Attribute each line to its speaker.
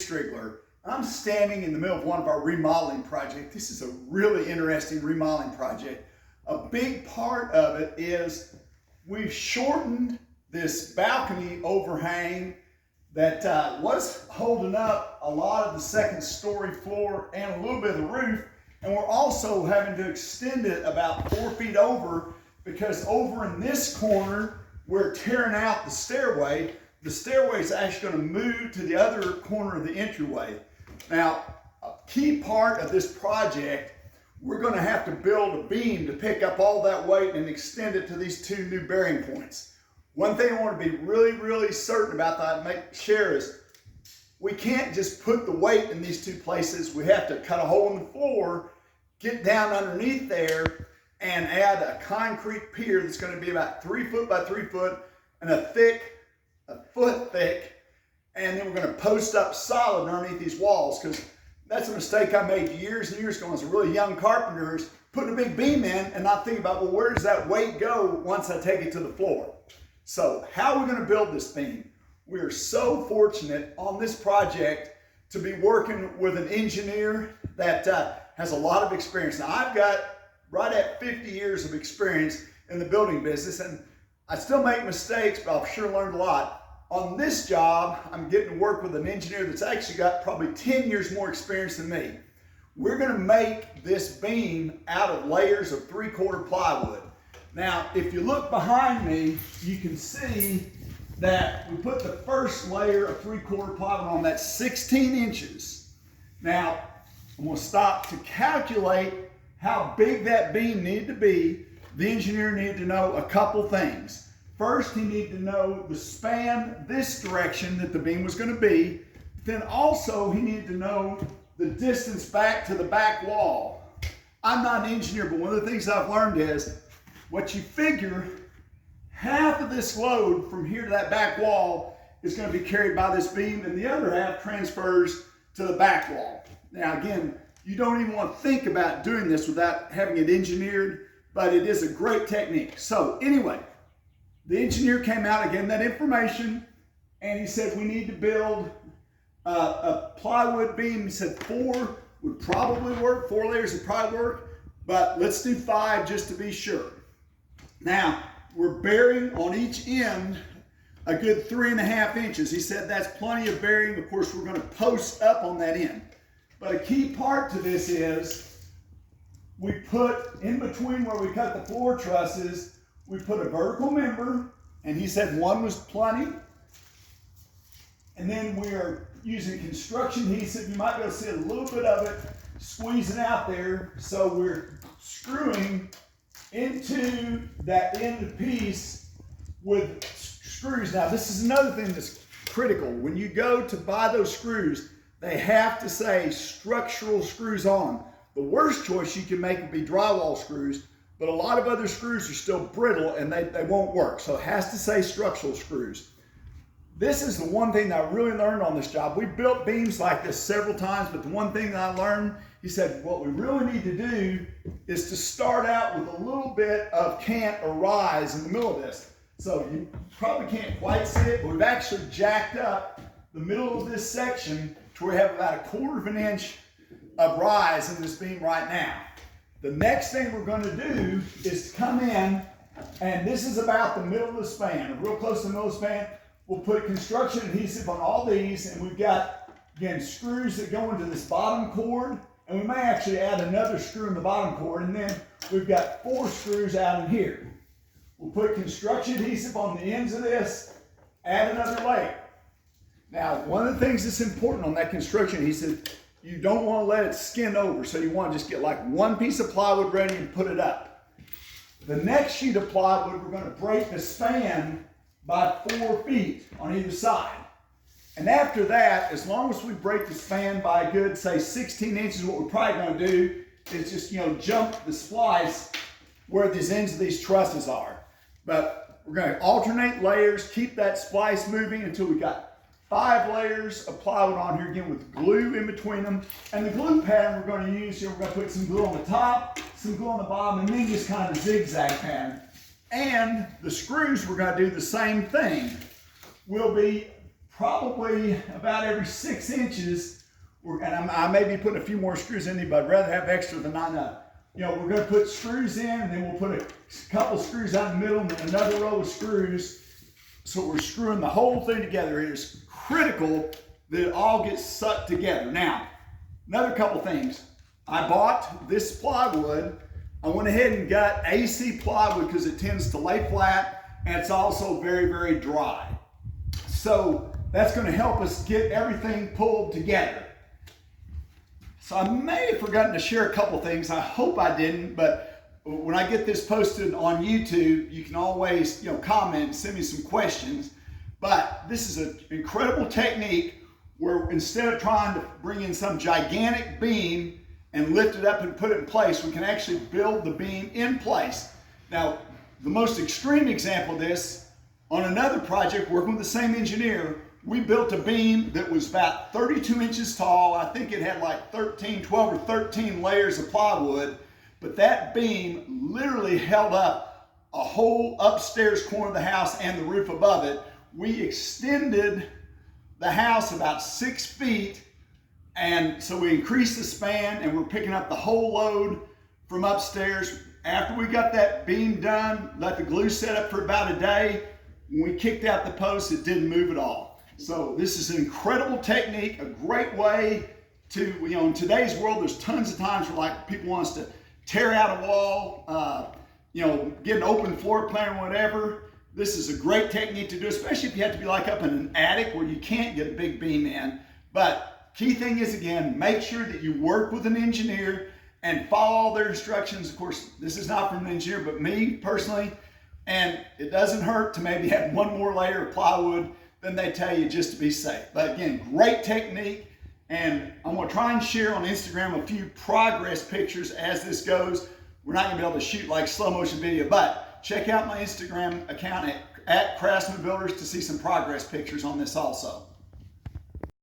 Speaker 1: Striegler. I'm standing in the middle of one of our remodeling projects. This is a really interesting remodeling project. A big part of it is we've shortened this balcony overhang that was holding up a lot of the second story floor and a little bit of the roof. And we're also having to extend it about 4 feet over because over in this corner, we're tearing out the stairway. The stairway is actually going to move to the other corner of the entryway. Now, a key part of this project, we're going to have to build a beam to pick up all that weight and extend it to these two new bearing points. One thing I want to be really certain about that and share is we can't just put the weight in these two places. We have to cut a hole in the floor, get down underneath there, and add a concrete pier that's going to be about 3 foot by 3 foot and a foot thick, and then we're going to post up solid underneath these walls, because that's a mistake I made years and years ago as a really young carpenter, is putting a big beam in and not thinking about, well, where does that weight go once I take it to the floor? So how are we going to build this beam? We are so fortunate on this project to be working with an engineer that has a lot of experience. Now, I've got right at 50 years of experience in the building business, and I still make mistakes, but I've sure learned a lot. On this job, I'm getting to work with an engineer that's actually got probably 10 years more experience than me. We're going to make this beam out of layers of 3/4 plywood. Now, if you look behind me, you can see that we put the first layer of 3/4 plywood on. That's 16 inches. Now, I'm going to stop to calculate how big that beam needed to be. The engineer needed to know a couple things. First, he needed to know the span this direction that the beam was going to be. Then also, he needed to know the distance back to the back wall. I'm not an engineer, but one of the things I've learned is what you figure, half of this load from here to that back wall is going to be carried by this beam, and the other half transfers to the back wall. Now, again, you don't even want to think about doing this without having it engineered, but it is a great technique. So anyway, the engineer came out again, that information, and he said we need to build a plywood beam. He said 4 would probably work, 4 layers would probably work, but let's do 5 just to be sure. Now, we're bearing on each end a good 3.5 inches. He said that's plenty of bearing. Of course, we're going to post up on that end. But a key part to this is we put in between where we cut the floor trusses, we put a vertical member, and he said 1 was plenty. And then we are using construction adhesive. You might be able to see a little bit of it squeezing out there. So we're screwing into that end piece with screws. Now, this is another thing that's critical. When you go to buy those screws, they have to say structural screws on. The worst choice you can make would be drywall screws, but a lot of other screws are still brittle and they won't work. So it has to say structural screws. This is the one thing that I really learned on this job. We built beams like this several times, but the one thing that I learned, he said, what we really need to do is to start out with a little bit of cant or rise in the middle of this. So you probably can't quite see it, but we've actually jacked up the middle of this section to where we have about 1/4 inch of rise in this beam right now. The next thing we're going to do is to come in, and this is about the middle of the span, real close to the middle of the span. We'll put construction adhesive on all these, and we've got, again, screws that go into this bottom cord, and we may actually add another screw in the bottom cord, and then we've got 4 screws out in here. We'll put construction adhesive on the ends of this, add another layer. Now, one of the things that's important on that construction adhesive, you don't want to let it skin over, so you want to just get like 1 piece of plywood ready and put it up. The next sheet of plywood, we're going to break the span by 4 feet on either side. And after that, as long as we break the span by a good, say, 16 inches, what we're probably going to do is just, jump the splice where these ends of these trusses are. But we're going to alternate layers, keep that splice moving until we got 5 layers of plywood on here, again, with glue in between them. And the glue pattern we're going to use here, we're going to put some glue on the top, some glue on the bottom, and then just kind of zigzag pattern. And the screws, we're going to do the same thing. We'll be probably about every 6 inches, and I may be putting a few more screws in there, but I'd rather have extra than not enough. You know, we're going to put screws in, and then we'll put a couple screws out in the middle, and then another row of screws. So we're screwing the whole thing together. It is critical that it all gets sucked together. Now, another couple things. I bought this plywood. I went ahead and got AC plywood because it tends to lay flat, and it's also very, very dry. So that's going to help us get everything pulled together. So I may have forgotten to share a couple things. I hope I didn't, but when I get this posted on YouTube, you can always, comment and send me some questions. But this is an incredible technique where instead of trying to bring in some gigantic beam and lift it up and put it in place, we can actually build the beam in place. Now, the most extreme example of this, on another project working with the same engineer, we built a beam that was about 32 inches tall. I think it had like 12 or 13 layers of plywood, but that beam literally held up a whole upstairs corner of the house and the roof above it. We extended the house about 6 feet, and so we increased the span, and we're picking up the whole load from upstairs. After we got that beam done, let the glue set up for about a day, when we kicked out the post, it didn't move at all. So this is an incredible technique, a great way to, in today's world, there's tons of times where like people want us to tear out a wall, get an open floor plan or whatever. This is a great technique to do, especially if you have to be like up in an attic where you can't get a big beam in. But key thing is, again, make sure that you work with an engineer and follow all their instructions. Of course, this is not from an engineer, but me personally, and it doesn't hurt to maybe have one more layer of plywood than they tell you just to be safe. But again, great technique, and I'm going to try and share on Instagram a few progress pictures as this goes. We're not going to be able to shoot like slow motion video, but check out my Instagram account at Craftsman Builders to see some progress pictures on this also.